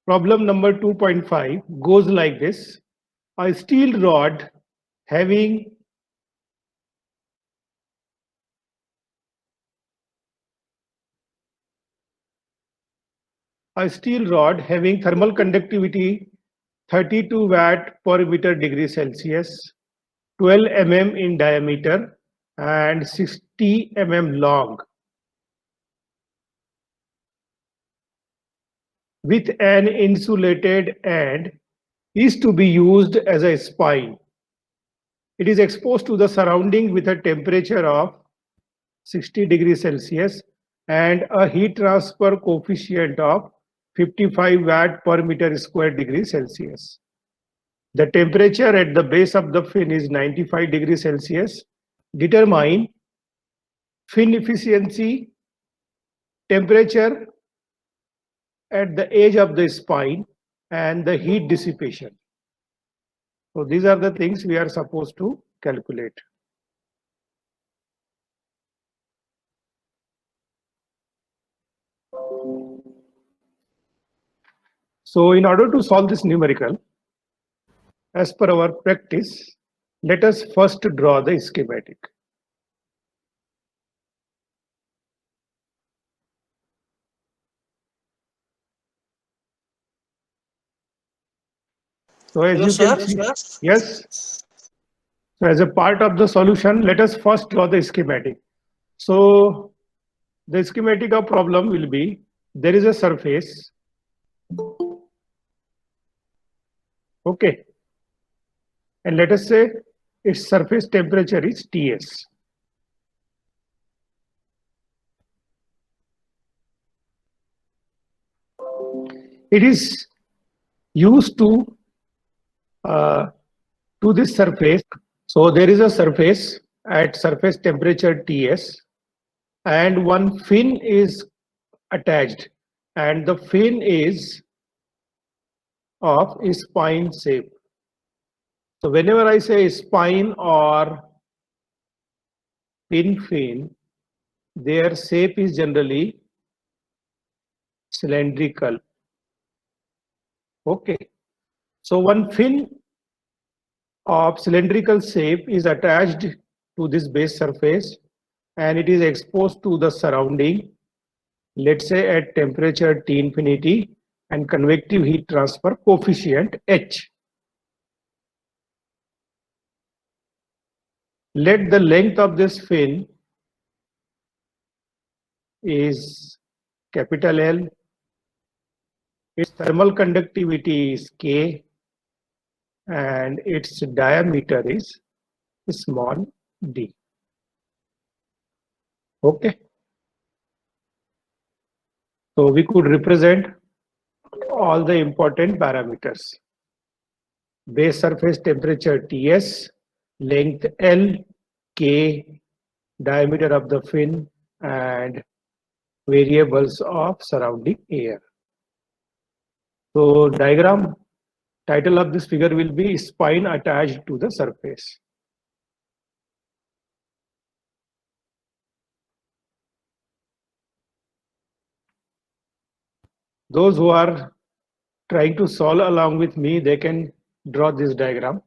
Problem number 2.5 goes like this. A steel rod having thermal conductivity 32 watt per meter degree Celsius, 12 mm in diameter and 60 mm long, with an insulated end, is to be used as a spine. It is exposed to the surrounding with a temperature of 60 degrees Celsius and a heat transfer coefficient of 55 watt per meter square degree Celsius. The temperature at the base of the fin is 95 degrees Celsius. Determine fin efficiency, temperature at the edge of the spine, and the heat dissipation. So these are the things we are supposed to calculate. So in order to solve this numerical, as per our practice, let us first draw the schematic. So as Hello, you sir. can see, yes. So as a part of the solution, let us first draw the schematic. So the schematic of problem will be, there is a surface. Okay. And let us say its surface temperature is Ts. It is used to this surface. So there is a surface at surface temperature Ts, and one fin is attached, and the fin is of spine shape. So whenever I say spine or fin, their shape is generally cylindrical. Okay. So one fin of cylindrical shape is attached to this base surface and it is exposed to the surrounding, let's say at temperature T infinity and convective heat transfer coefficient H. Let the length of this fin is capital L, its thermal conductivity is K, and its diameter is small d. Okay. So we could represent all the important parameters. Base surface temperature Ts, length L, K, diameter of the fin, and variables of surrounding air. So diagram title of this figure will be spine attached to the surface. Those who are trying to solve along with me, they can draw this diagram.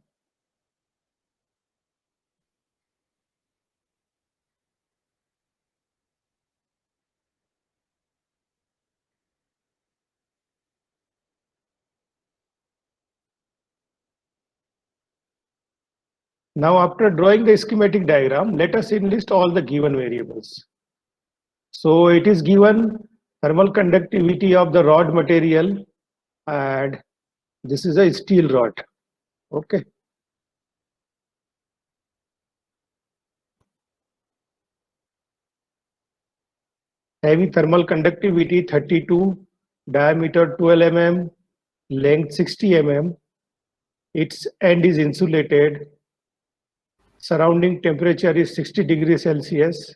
Now after drawing the schematic diagram, let us enlist all the given variables. So it is given thermal conductivity of the rod material, and this is a steel rod. Okay. Having thermal conductivity 32, diameter 12 mm, length 60 mm, its end is insulated, surrounding temperature is 60 degrees Celsius,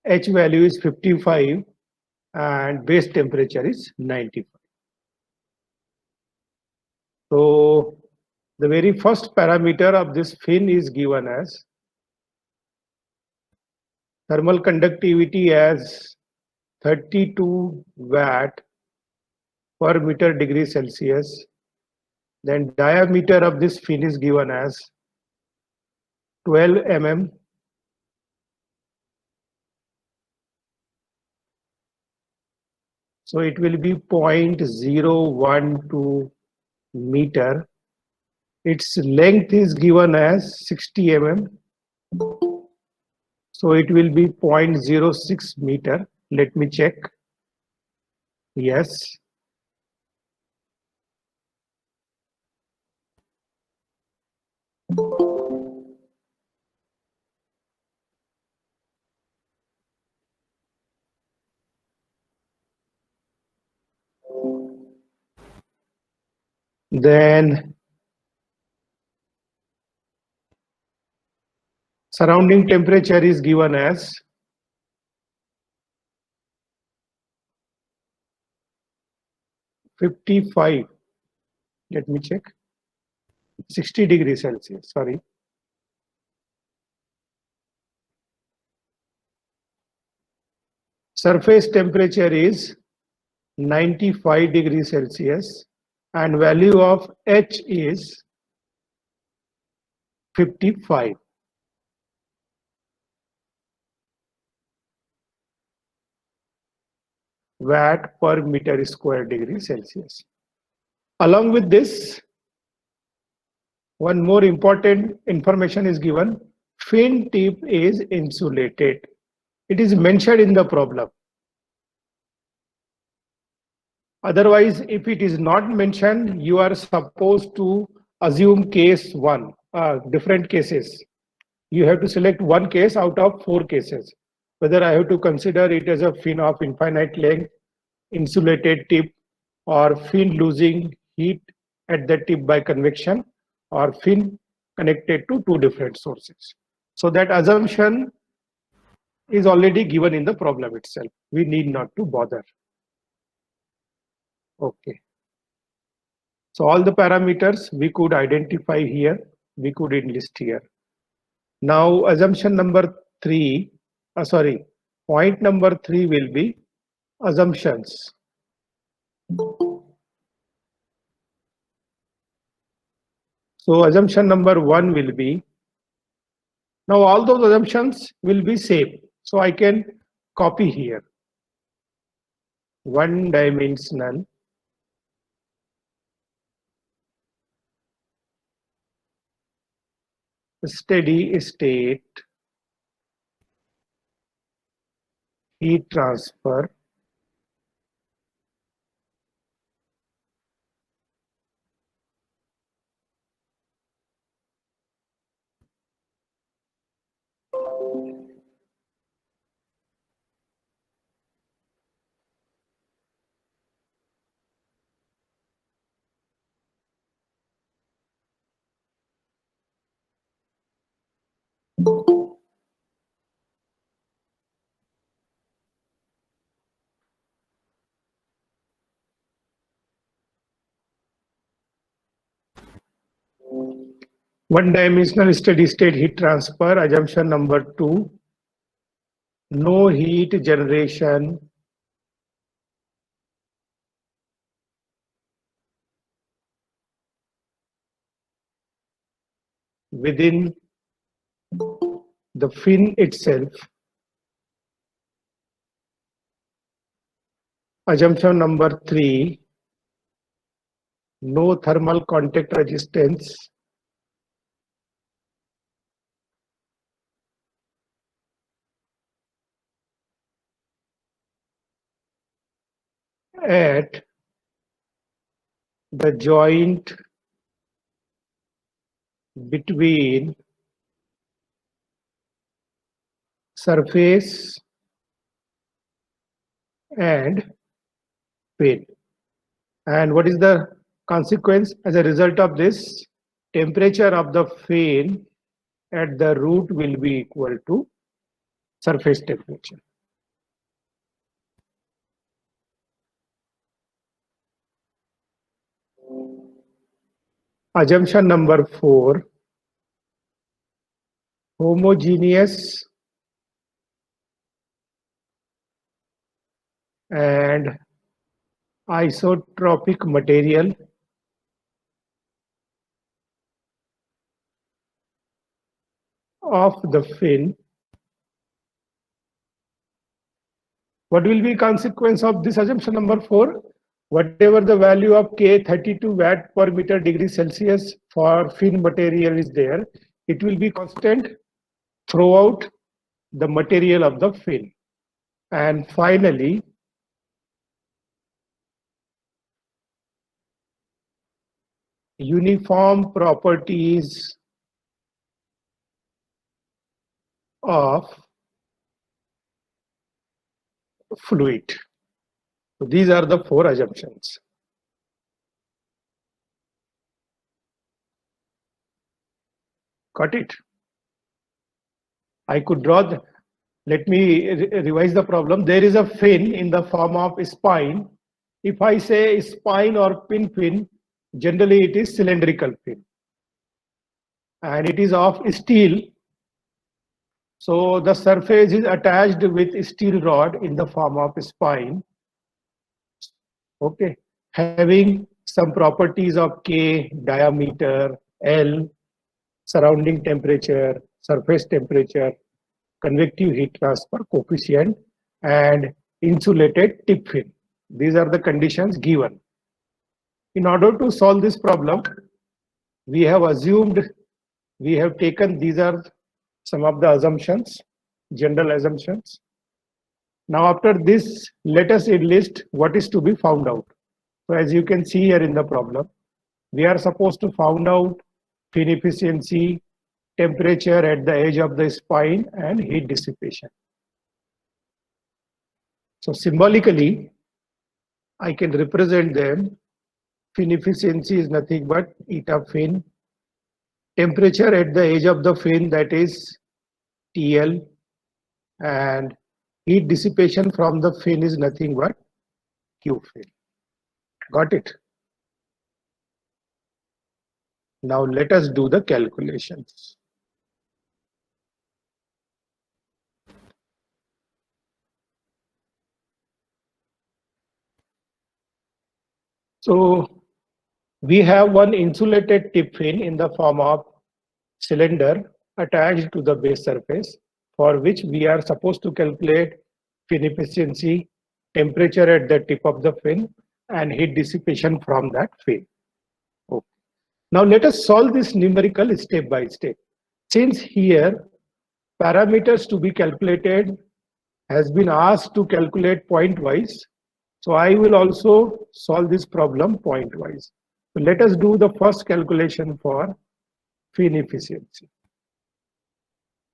H value is 55, and base temperature is 95. So the very first parameter of this fin is given as thermal conductivity as 32 watt per meter degree Celsius. Then diameter of this fin is given as 12 mm. So it will be 0.012 meter. Its length is given as 60 mm. So it will be 0.06 meter. Let me check. Yes. Then surrounding temperature is given as 55. Let me check. 60 degrees Celsius. Sorry. Surface temperature is 95 degrees Celsius and value of H is 55. Watt per meter square degree Celsius. Along with this, one more important information is given. Fin tip is insulated. It is mentioned in the problem. Otherwise, if it is not mentioned, you are supposed to assume case one, different cases. You have to select one case out of 4 cases. Whether I have to consider it as a fin of infinite length, insulated tip, or fin losing heat at the tip by convection, or fin connected to 2 different sources. So that assumption is already given in the problem itself. We need not to bother. Okay. So all the parameters we could identify here, we could enlist here. Now assumption number 3, point number 3 will be assumptions. So assumption number 1 will be, now all those assumptions will be same. So I can copy here. One dimensional steady state heat transfer one dimensional steady state heat transfer. Assumption number 2, no heat generation within the fin itself. Assumption number 3, no thermal contact resistance at the joint between surface and fin. And what is the consequence as a result of this? Temperature of the fin at the root will be equal to surface temperature. Assumption number 4, homogeneous and isotropic material of the fin. What will be consequence of this assumption number 4? Whatever the value of K 32 watt per meter degree Celsius for fin material is there, it will be constant throughout the material of the fin. And finally, uniform properties of fluid. So these are the 4 assumptions. Got it? I could draw the, let me revise the problem. There is a fin in the form of a spine. If I say spine or pin fin, generally it is cylindrical fin. And it is of steel. So the surface is attached with steel rod in the form of spine. Okay, having some properties of K, diameter, L, surrounding temperature, surface temperature, convective heat transfer coefficient, and insulated tip fin. These are the conditions given. In order to solve this problem, we have assumed, we have taken, these are some of the assumptions, general assumptions. Now after this, let us enlist what is to be found out. So as you can see here in the problem, we are supposed to find out fin efficiency, temperature at the edge of the spine, and heat dissipation. So symbolically, I can represent them. Fin efficiency is nothing but eta fin. Temperature at the edge of the fin, that is TL, and heat dissipation from the fin is nothing but Q fin. Got it? Now let us do the calculations. So we have one insulated tip fin in the form of cylinder attached to the base surface, for which we are supposed to calculate fin efficiency, temperature at the tip of the fin, and heat dissipation from that fin. Okay. Now let us solve this numerical step by step. Since here parameters to be calculated has been asked to calculate point wise, so I will also solve this problem point wise. So let us do the first calculation for fin efficiency.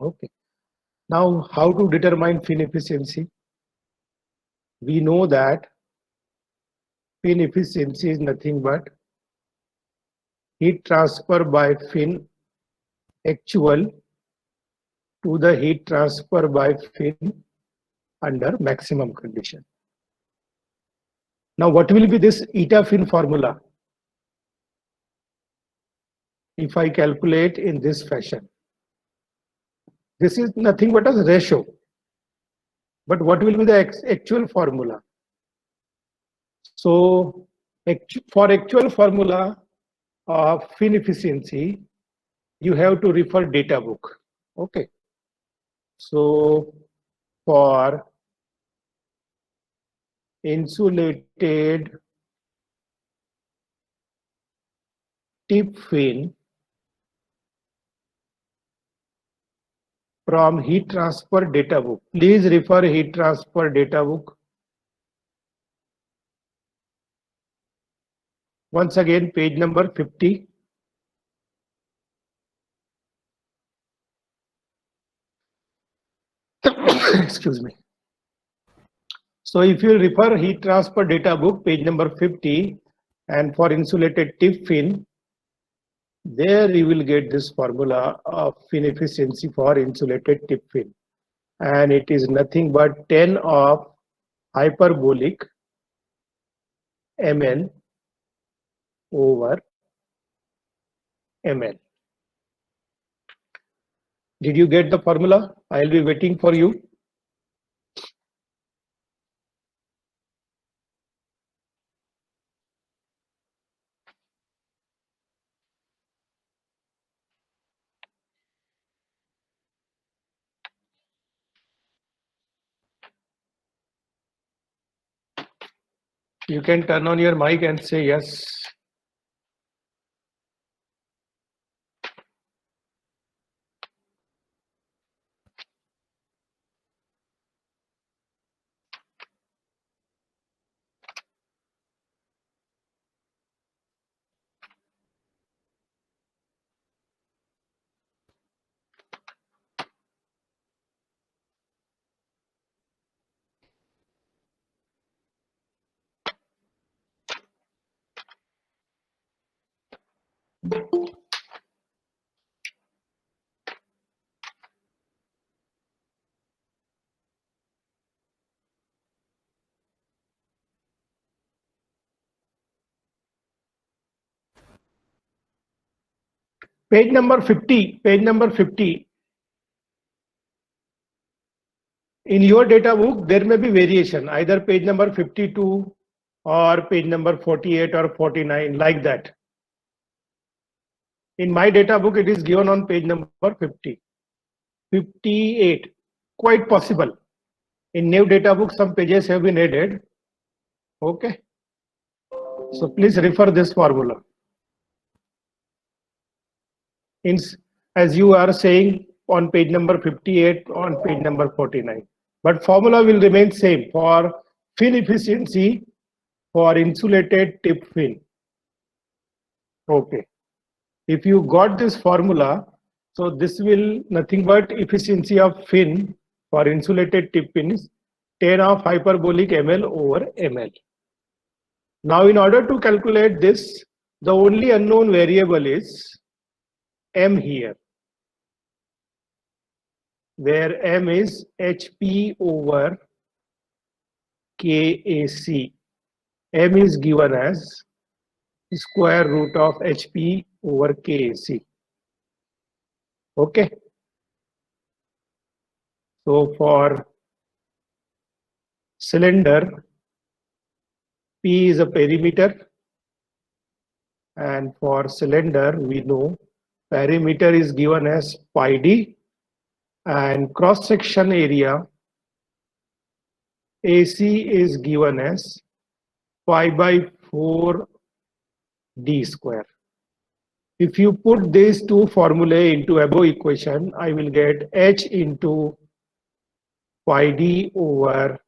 Okay. Now, how to determine fin efficiency? We know that fin efficiency is nothing but heat transfer by fin actual to the heat transfer by fin under maximum condition. Now, what will be this eta fin formula? If I calculate in this fashion, this is nothing but a ratio. But what will be the actual formula? So for actual formula of fin efficiency, you have to refer data book. Okay. So for insulated tip fin from heat transfer data book. Please refer heat transfer data book. Once again, page number 50. Excuse me. So if you refer heat transfer data book, page number 50, and for insulated tip fin, there you will get this formula of fin efficiency for insulated tip fin. And it is nothing but 10 of hyperbolic ml over ml. Did you get the formula? I'll be waiting for you. You can turn on your mic and say yes. Page number 50. Page number 50. In your data book, there may be variation, either page number 52 or page number 48 or 49, like that. In my data book, it is given on page number 50. 58, quite possible. In new data book, some pages have been added. Okay. So please refer this formula. As you are saying on page number 58, on page number 49. But formula will remain same for fin efficiency for insulated tip fin. Okay. If you got this formula, so this will nothing but efficiency of fin for insulated tip fin is 10 of hyperbolic ml over ml. Now in order to calculate this, the only unknown variable is m here, where m is HP over KAC. M is given as square root of HP over KAC. Okay. So for cylinder, P is a perimeter, and for cylinder we know perimeter is given as pi d, and cross section area AC is given as pi by 4 d square. If you put these two formulae into above equation, I will get H into pi d over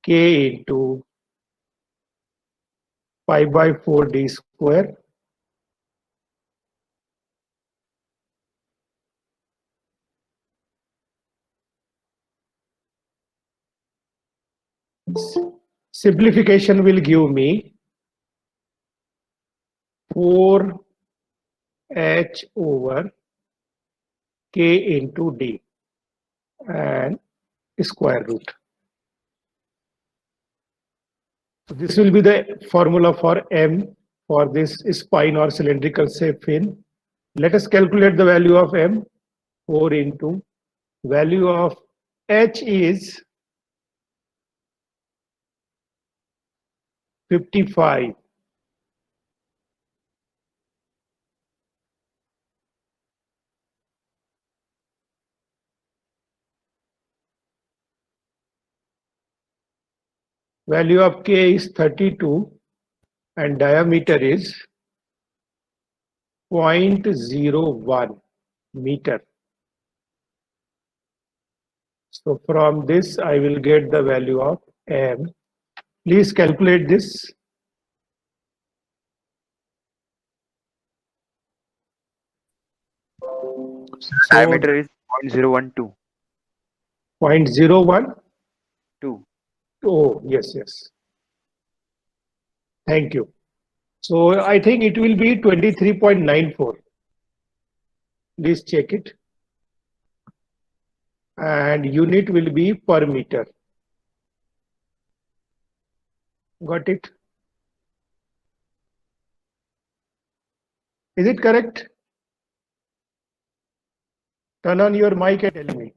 K into pi by 4 d square. Simplification will give me 4 H over K into D and square root. So this will be the formula for M for this spine or cylindrical shape fin. Let us calculate the value of M. 4 into value of H is 55. Value of K is 32 and diameter is 0.01 meter. So from this I will get the value of M. Please calculate this. Diameter is 0.012. 0.01? 2. Oh, yes, yes. Thank you. So I think it will be 23.94. Please check it. And unit will be per meter. Got it? Is it correct? Turn on your mic and tell me.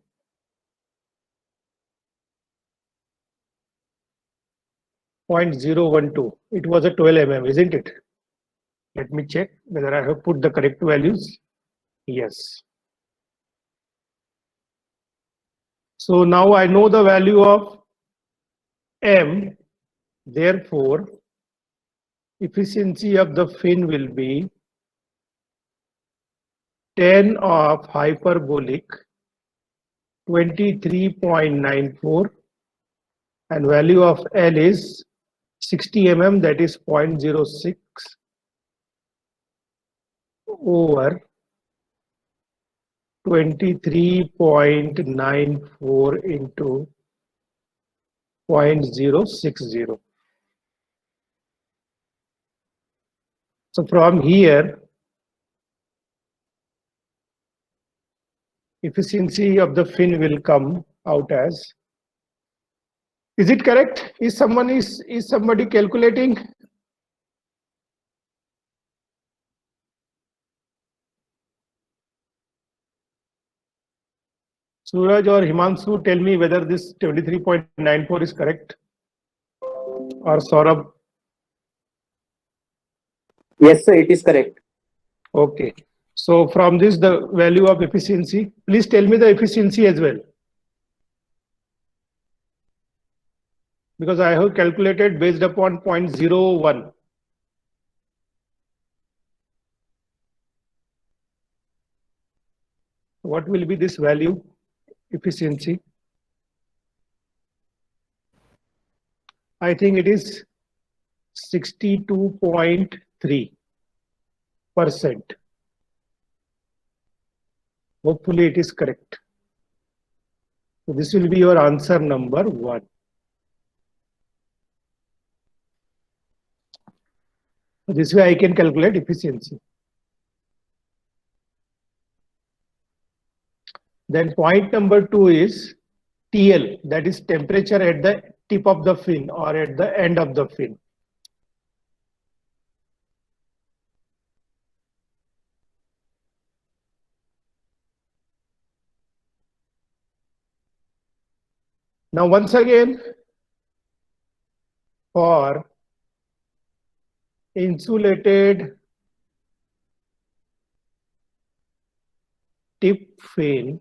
.012. It was a 12 mm, isn't it? Let me check whether I have put the correct values. Yes. So now I know the value of M Therefore, efficiency of the fin will be 10 of hyperbolic 23.94 and value of L is 60 mm, that is 0.06 over 23.94 into 0.060. So from here, efficiency of the fin will come out as. Is it correct? Is somebody calculating? Suraj or Himanshu, tell me whether this 23.94 is correct. Or Saurabh. Yes, sir, it is correct. Okay. So from this, the value of efficiency, please tell me the efficiency as well. Because I have calculated based upon 0.01. What will be this value, efficiency? I think it is 62.3%. Hopefully it is correct. So this will be your answer number 1. This way I can calculate efficiency. Then point number 2 is TL, that is temperature at the tip of the fin or at the end of the fin. Now once again, for insulated tip fin,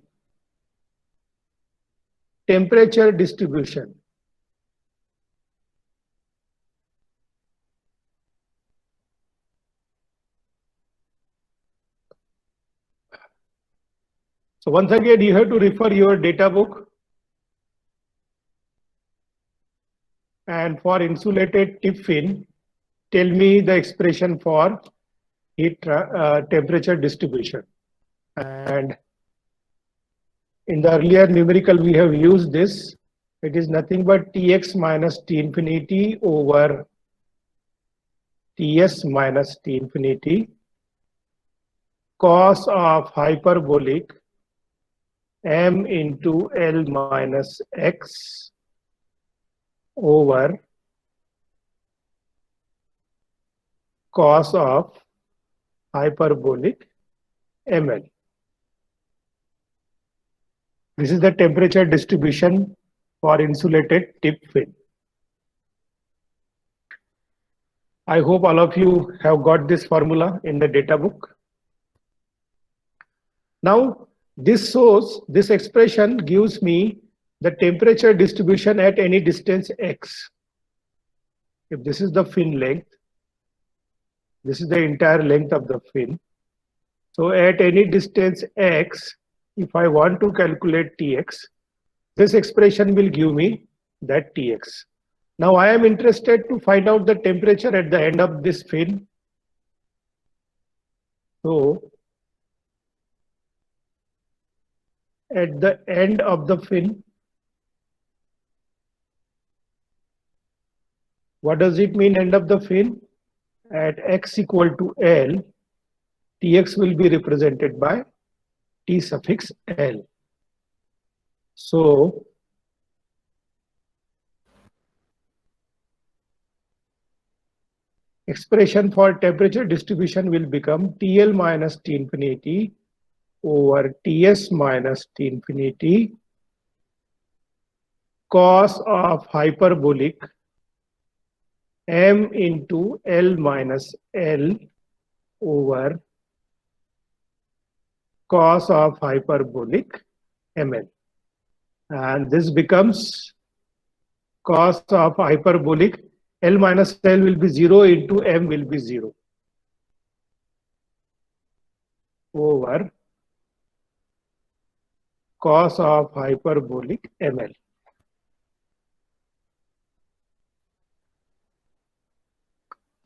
temperature distribution. So once again, you have to refer your data book. And for insulated tip fin, tell me the expression for heat temperature distribution. And in the earlier numerical, we have used this. It is nothing but Tx minus T infinity over Ts minus T infinity cos of hyperbolic m into L minus x over cos of hyperbolic ml. This is the temperature distribution for insulated tip fin. I hope all of you have got this formula in the data book. Now, this expression gives me the temperature distribution at any distance x. If this is the fin length, this is the entire length of the fin. So at any distance x, if I want to calculate Tx, this expression will give me that Tx. Now I am interested to find out the temperature at the end of this fin. So at the end of the fin, what does it mean end of the fin? At x equal to L, Tx will be represented by T suffix L. So expression for temperature distribution will become TL minus T infinity over Ts minus T infinity cos of hyperbolic m into L minus L over cos of hyperbolic ml. And this becomes cos of hyperbolic L minus L will be 0 into M will be 0 over cos of hyperbolic ml.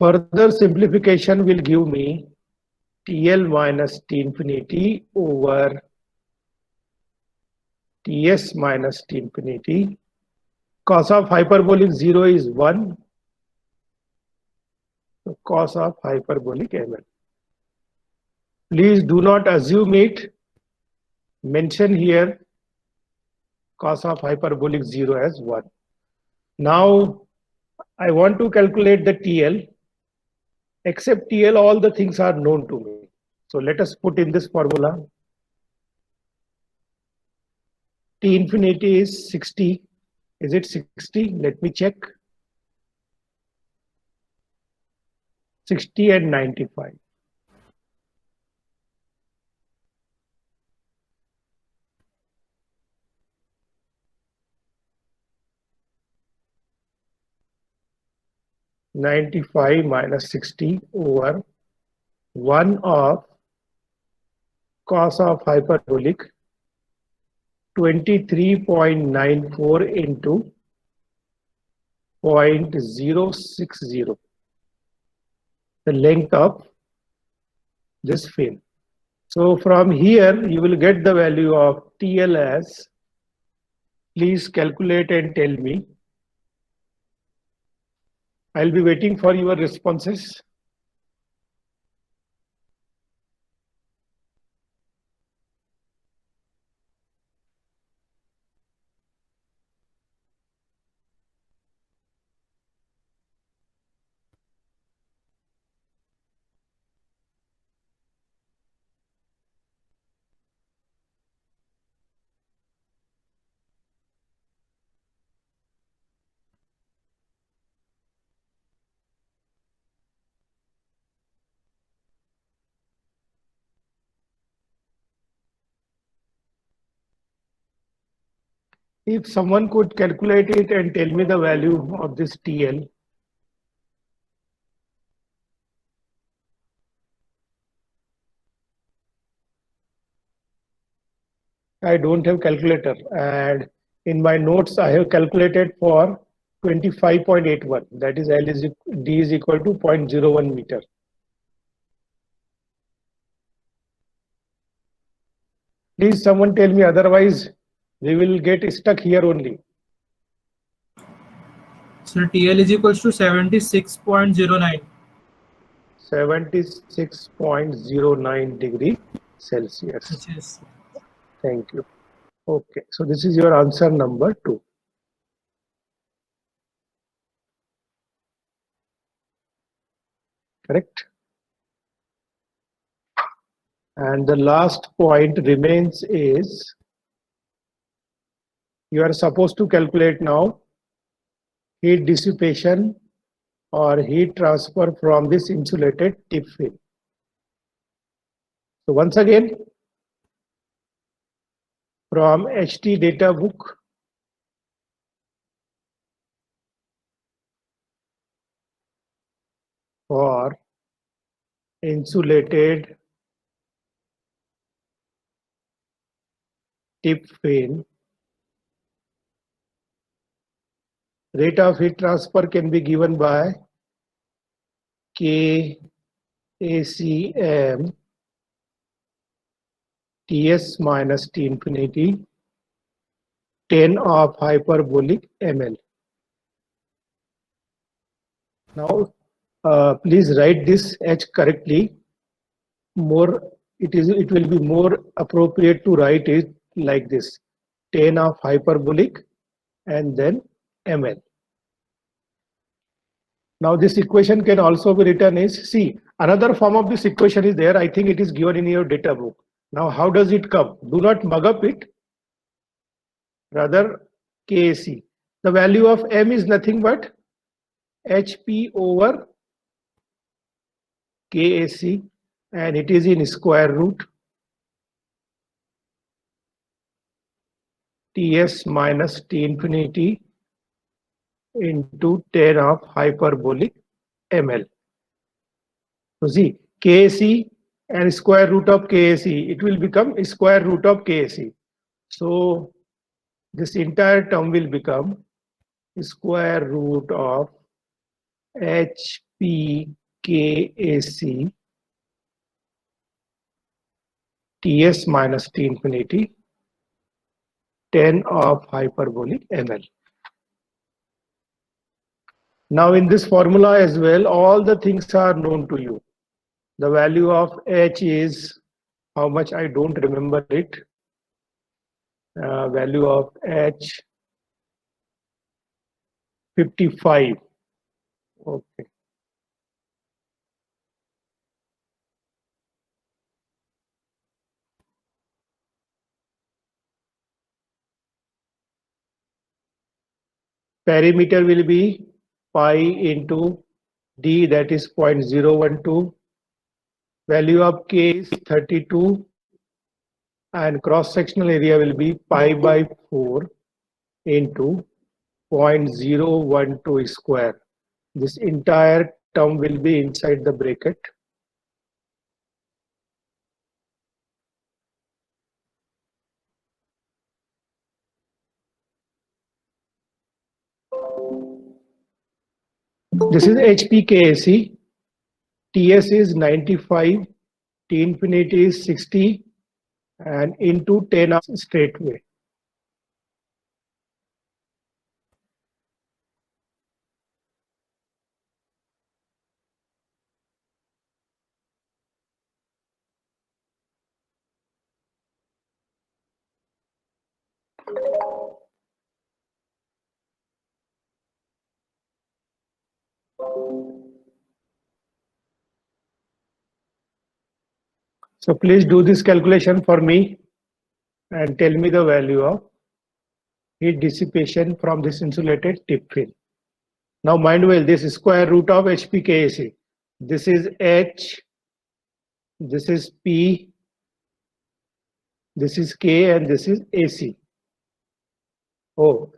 Further simplification will give me TL minus T infinity over Ts minus T infinity. Cos of hyperbolic 0 is 1. So cos of hyperbolic ml. Please do not assume it. Mention here cos of hyperbolic 0 as 1. Now I want to calculate the TL. Except TL, all the things are known to me. So let us put in this formula. T infinity is 60. Is it 60? Let me check. 60 and 95. (95 minus 60 over 1 of cos of hyperbolic 23.94 into 0.060, the length of this fin. So from here you will get the value of TL as, please calculate and tell me. I'll be waiting for your responses. If someone could calculate it and tell me the value of this TL. I don't have calculator, and in my notes I have calculated for 25.81, that is D is equal to 0.01 meter. Please someone tell me, otherwise we will get stuck here only. So TL is equals to 76.09. 76.09 degree Celsius. Which is Thank you. Okay, so this is your answer number 2. Correct. And the last point remains is, you are supposed to calculate now heat dissipation or heat transfer from this insulated tip fin. So once again, from HT data book, for insulated tip fin, rate of heat transfer can be given by KACM Ts minus T infinity 10 of hyperbolic ml. Now please write this H correctly. It will be more appropriate to write it like this: 10 of hyperbolic and then ml. Now this equation can also be written as, see, another form of this equation is there. I think it is given in your data book. Now how does it come? Do not mug up it. Rather KAC. The value of M is nothing but HP over KAC, and it is in square root Ts minus T infinity into 10 of hyperbolic ml. So see, KAC and square root of KAC, it will become square root of KAC. So this entire term will become square root of HPKAC Ts minus T infinity 10 of hyperbolic ml. Now in this formula as well, all the things are known to you. The value of H is how much, I don't remember it. Value of H 55. Okay. Perimeter will be pi into D, that is 0.012. Value of K is 32 and cross-sectional area will be pi by 4 into 0.012 square. This entire term will be inside the bracket. This is HPKAC. TS is 95, T infinity is 60, and into 10 of straightway. So please do this calculation for me and tell me the value of heat dissipation from this insulated tip film. Now mind well, this is square root of HPKAC. This is H, this is P, this is K, and this is AC. Oh,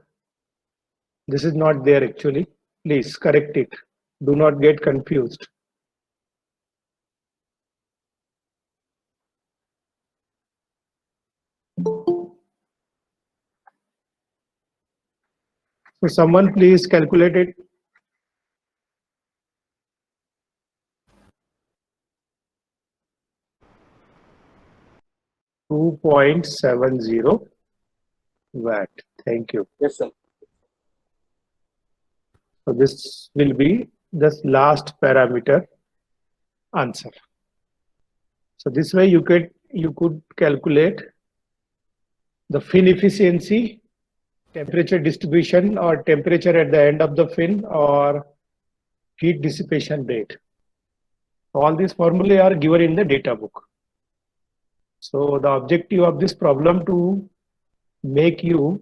this is not there actually. Please correct it. Do not get confused. So someone please calculate it. 2.70 watt. Thank you. Yes, sir. So this will be the last parameter answer. So this way you could calculate the fin efficiency, temperature distribution or temperature at the end of the fin, or heat dissipation rate. All these formulae are given in the data book. So the objective of this problem to make you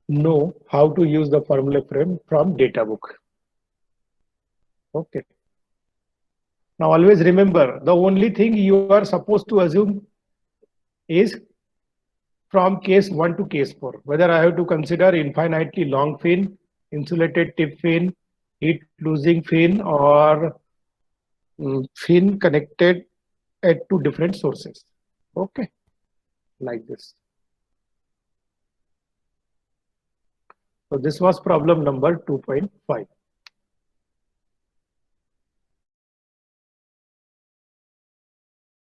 know how to use the formula from data book. Okay. Now always remember, the only thing you are supposed to assume is from case 1 to case 4, whether I have to consider infinitely long fin, insulated tip fin, heat losing fin, or fin connected at two different sources. Okay, like this. So this was problem number 2.5.